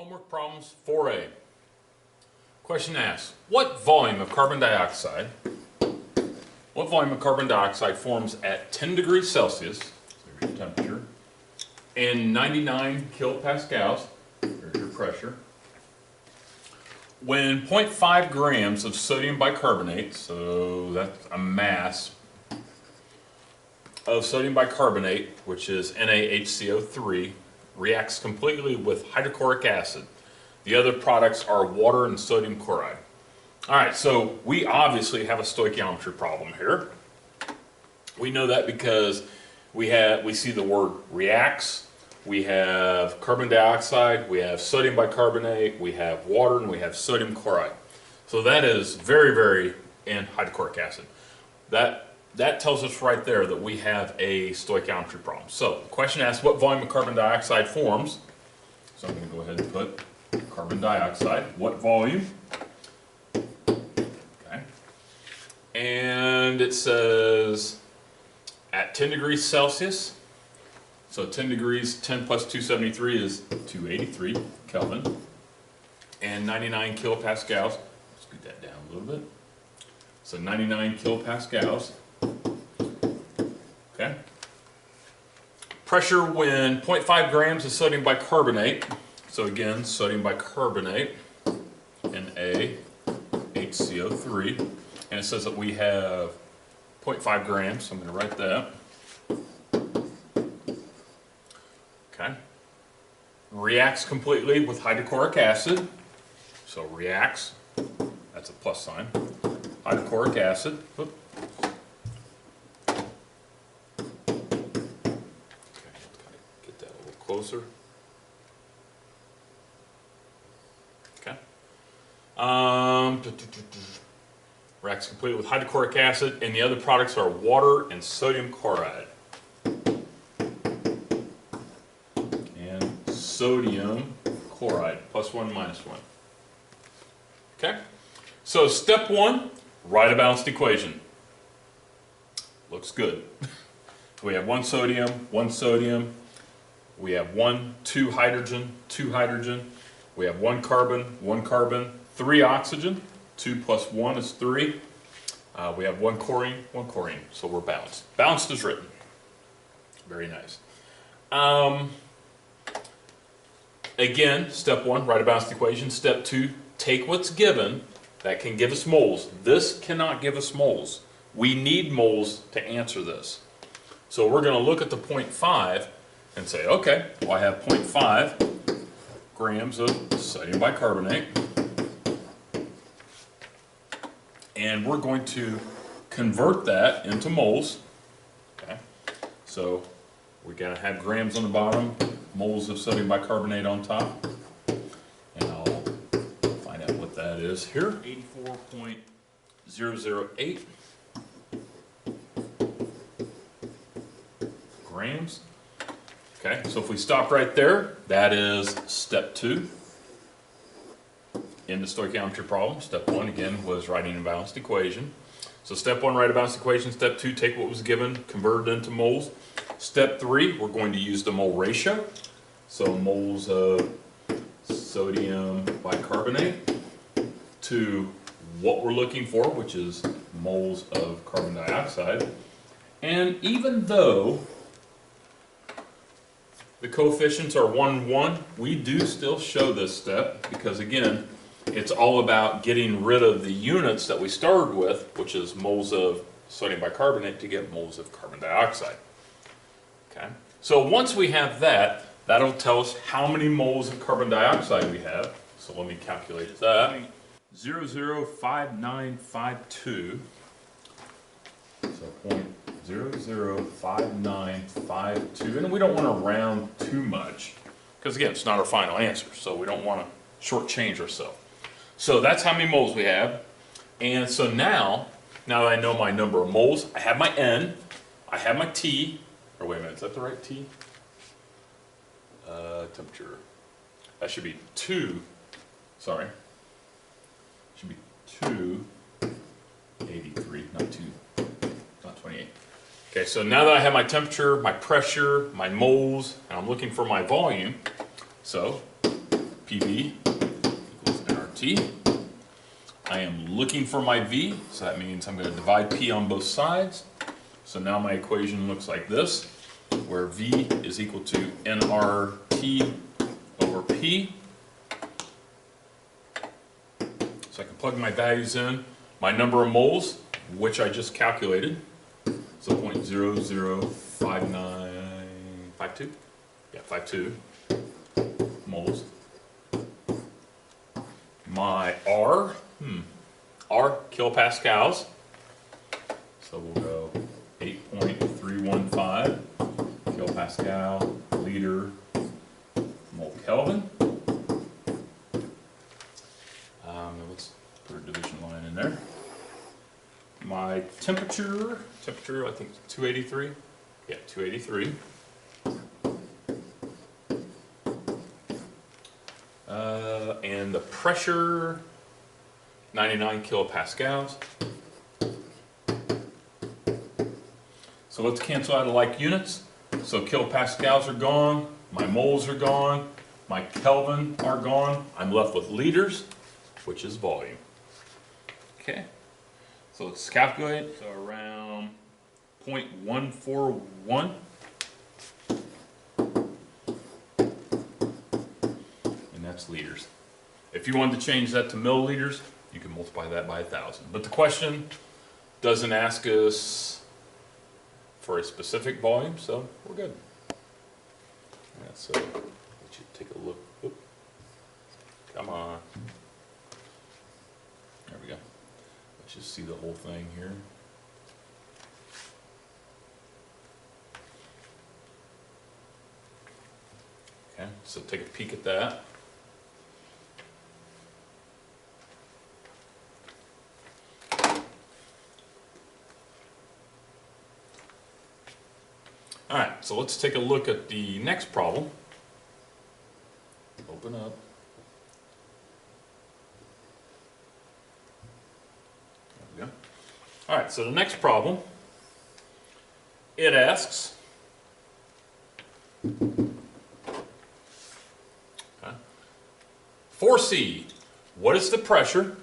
Homework problems 4A. Question asks, what volume of carbon dioxide forms at 10 degrees Celsius, so here's your temperature, and 99 kilopascals, here's your pressure, when 0.5 grams of sodium bicarbonate, so that's a mass of sodium bicarbonate, which is NaHCO3, reacts completely with hydrochloric acid. The other products are water and sodium chloride. Alright, so we obviously have a stoichiometry problem here. We know that because we see the word reacts, we have carbon dioxide, we have sodium bicarbonate, we have water, and we have sodium chloride. So that is very, and hydrochloric acid. That tells us right there that we have a stoichiometry problem. So the question asks what volume of carbon dioxide forms. So I'm going to go ahead and put carbon dioxide. What volume? Okay. And it says at 10 degrees Celsius. So 10 degrees, 10 plus 273 is 283 Kelvin. And 99 kilopascals. Scoot that down a little bit. So 99 kilopascals. Okay. Pressure when 0.5 grams of sodium bicarbonate. So again, sodium bicarbonate, NaHCO3. And it says that we have 0.5 grams, so I'm going to write that. Okay. Reacts completely with hydrochloric acid. So reacts, that's a plus sign. Hydrochloric acid. Whoop. Closer. Okay. Reacts completely with hydrochloric acid, and the other products are water and sodium chloride. And sodium chloride, +1, -1. Okay? So step one, write a balanced equation. Looks good. We have one sodium, we have 2 hydrogen, 2 hydrogen. We have 1 carbon, 3 oxygen. 2 plus 1 is 3. We have 1 chlorine, 1 chlorine. So we're balanced. Balanced is written. Very nice. Again, step 1, write a balanced equation. Step 2, take what's given. That can give us moles. This cannot give us moles. We need moles to answer this. So we're going to look at the 0.5 and say, okay, well I have 0.5 grams of sodium bicarbonate, and we're going to convert that into moles. Okay, so we're going to have grams on the bottom, moles of sodium bicarbonate on top, and I'll find out what that is here. 84.008 grams. Okay, so if we stop right there, that is step 2 in the stoichiometry problem. Step 1, again, was writing a balanced equation. So step 1, write a balanced equation. Step 2, take what was given, convert it into moles. Step 3, we're going to use the mole ratio. So moles of sodium bicarbonate to what we're looking for, which is moles of carbon dioxide. And even though the coefficients are 1, 1. We do still show this step because, again, it's all about getting rid of the units that we started with, which is moles of sodium bicarbonate to get moles of carbon dioxide. Okay. So once we have that, that'll tell us how many moles of carbon dioxide we have. So let me calculate that. 0.005952. So 0.005952, and we don't want to round too much because, again, it's not our final answer, so we don't want to shortchange ourselves. So that's how many moles we have. And so now that I know my number of moles, I have my N, I have my T, or wait a minute, is that the right T? Temperature. That should be 2, sorry. Should be 283, not 2. Not 28. Okay, so now that I have my temperature, my pressure, my moles, and I'm looking for my volume, so PV equals nRT. I am looking for my V, so that means I'm going to divide P on both sides. So now my equation looks like this, where V is equal to nRT over P. So I can plug my values in. My number of moles, which I just calculated, so 0.005952. Yeah, 52 moles. My R, R kilopascals. So we'll go 8.315 kilopascal liter mole Kelvin. Let's put a division line in there. My temperature I think 283. Yeah, 283. And the pressure, 99 kilopascals. So let's cancel out of like units. So kilopascals are gone, my moles are gone, my Kelvin are gone. I'm left with liters, which is volume. Okay, so let's calculate. So around 0.141. And that's liters. If you wanted to change that to milliliters, you can multiply that by 1,000. But the question doesn't ask us for a specific volume, so we're good. Yeah, so let you take a look. Oop. Come on. There we go. Let's just see the whole thing here. Okay, so take a peek at that. All right, so let's take a look at the next problem. Open up. There we go. All right, so the next problem, it asks, 4C, what is the pressure?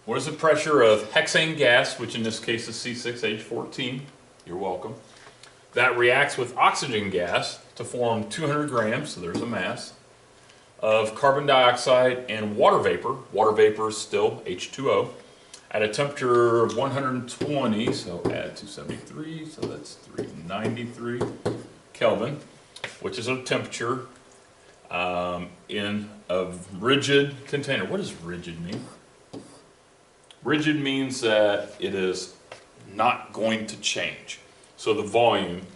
What is the pressure of hexane gas, which in this case is C6H14? You're welcome. That reacts with oxygen gas to form 200 grams, so there's a mass, of carbon dioxide and water vapor. Water vapor is still H2O, at a temperature of 120, so add 273, so that's 393 Kelvin, which is a temperature in a rigid container. What does rigid mean? Rigid means that it is not going to change. So the volume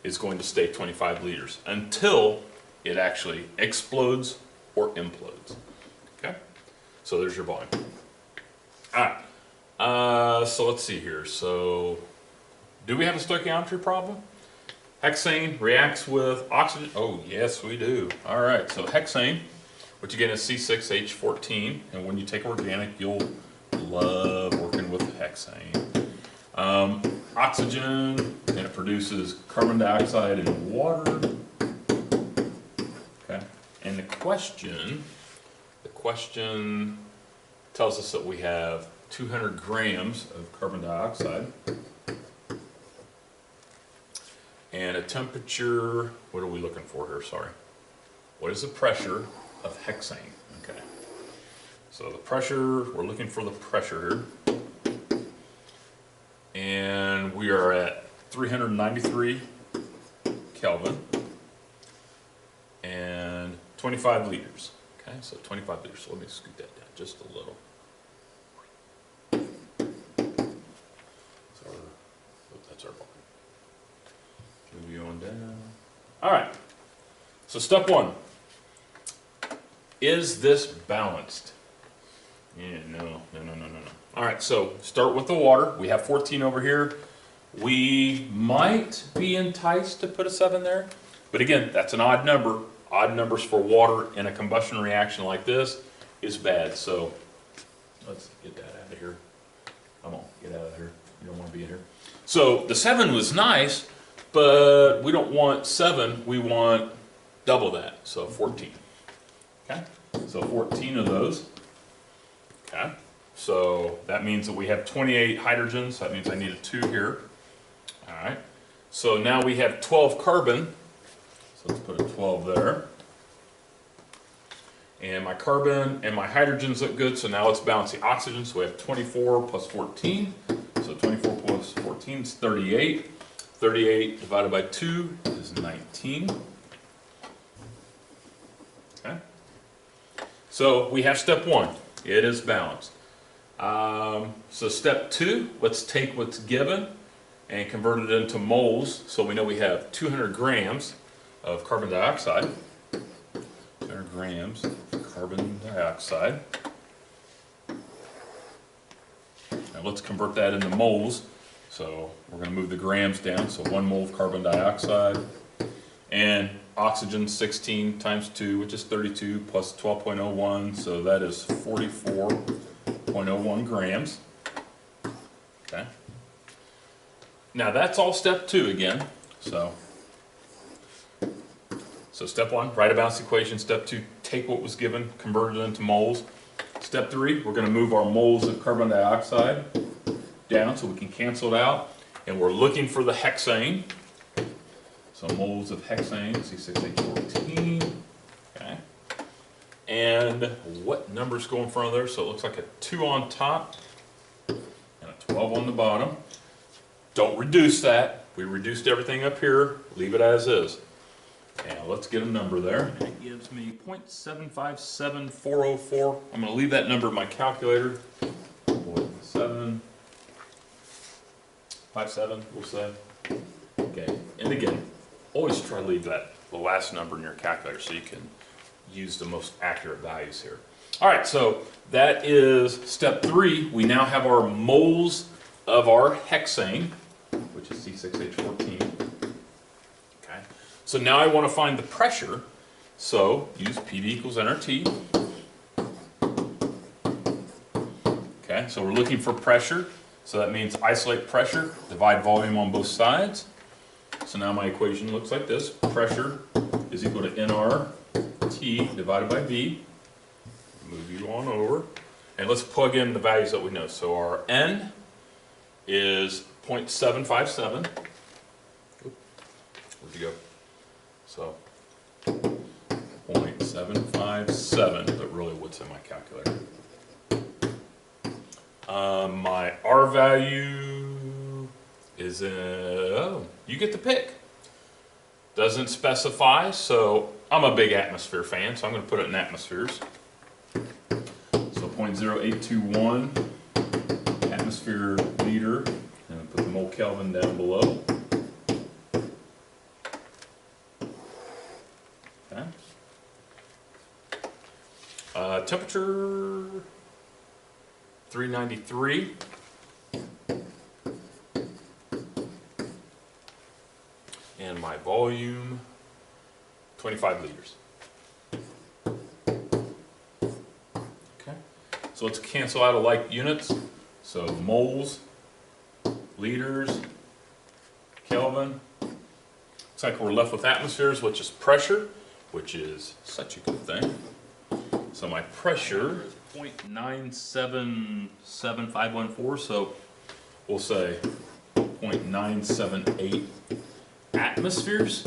is going to stay 25 liters until it actually explodes or implodes. Okay? So there's your volume. All right. So let's see here. So do we have a stoichiometry problem? Hexane reacts with oxygen. Oh, yes, we do. All right. So hexane, which again is C6H14. And when you take organic, you'll love working with hexane. Oxygen, and it produces carbon dioxide and water. Okay, and the question tells us that we have 200 grams of carbon dioxide and a temperature. What are we looking for here? Sorry. What is the pressure of hexane? Okay. So the pressure, we're looking for the pressure here. And we are at 393 Kelvin and 25 liters. Okay, so 25 liters. So let me scoot that down just a little. That's our volume. Move you on down. All right. So step one. Is this balanced? Yeah, no. All right, so start with the water. We have 14 over here. We might be enticed to put a 7 there, but again, that's an odd number. Odd numbers for water in a combustion reaction like this is bad. So let's get that out of here. Come on, get out of here. You don't want to be in here. So the 7 was nice, but we don't want 7. We want double that, so 14. Okay, so 14 of those. Okay, so that means that we have 28 hydrogens. That means I need a 2 here. All right, so now we have 12 carbon. So let's put a 12 there. And my carbon and my hydrogens look good, so now let's balance the oxygen. So we have 24 plus 14. So 24 plus 14 is 38. 38 divided by 2 is 19. Okay. So we have step 1. It is balanced. So step 2, let's take what's given and convert it into moles. So we know we have 200 grams of carbon dioxide. 200 grams of carbon dioxide. Now let's convert that into moles. So we're going to move the grams down. So 1 mole of carbon dioxide. And oxygen 16 times 2, which is 32, plus 12.01. So that is 44.01 grams. Okay. Now that's all step 2 again. So step 1, write a balanced equation. Step 2, take what was given, convert it into moles. Step 3, we're going to move our moles of carbon dioxide down so we can cancel it out. And we're looking for the hexane. So moles of hexane, C6H14. Okay. And what numbers go in front of there? So it looks like a 2 on top and a 12 on the bottom. Don't reduce that. We reduced everything up here. Leave it as is. And let's get a number there. And it gives me 0.757404. I'm going to leave that number in my calculator. 0.757, we'll say. Okay. And again, always try to leave the last number in your calculator so you can use the most accurate values here. All right, so that is step 3. We now have our moles of our hexane, which is C6H14. Okay. So now I want to find the pressure. So use PV equals nRT. Okay, so we're looking for pressure. So that means isolate pressure, divide volume on both sides. So now my equation looks like this. Pressure is equal to nRT divided by V. Move you on over. And let's plug in the values that we know. So our N is 0.757. Where'd you go? So 0.757, but really what's in my calculator. My R value is oh, you get to pick. Doesn't specify, so I'm a big atmosphere fan, so I'm going to put it in atmospheres. So 0.0821 atmosphere liter, and put the mole Kelvin down below. Okay. Temperature 393. And my volume 25 liters. Okay. So let's cancel out alike units. So moles, liters, Kelvin. Looks like we're left with atmospheres, which is pressure, which is such a good thing. So my pressure is 0.977514, so we'll say 0.978 atmospheres.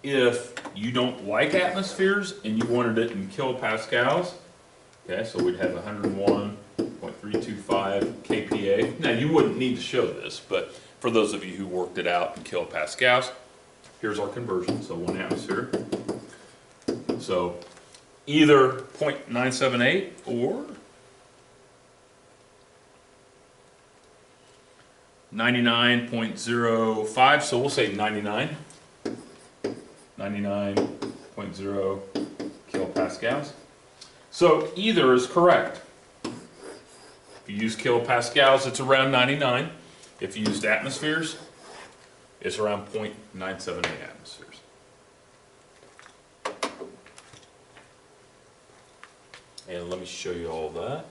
If you don't like atmospheres and you wanted it in kilopascals, okay, so we'd have 101.325 kPa. Now you wouldn't need to show this, but for those of you who worked it out in kilopascals, here's our conversion, so 1 atmosphere. So either 0.978 or 99.05, so we'll say 99. 99.0 kilopascals. So either is correct. If you use kilopascals, it's around 99. If you used atmospheres, it's around 0.978 atmospheres. And let me show you all that.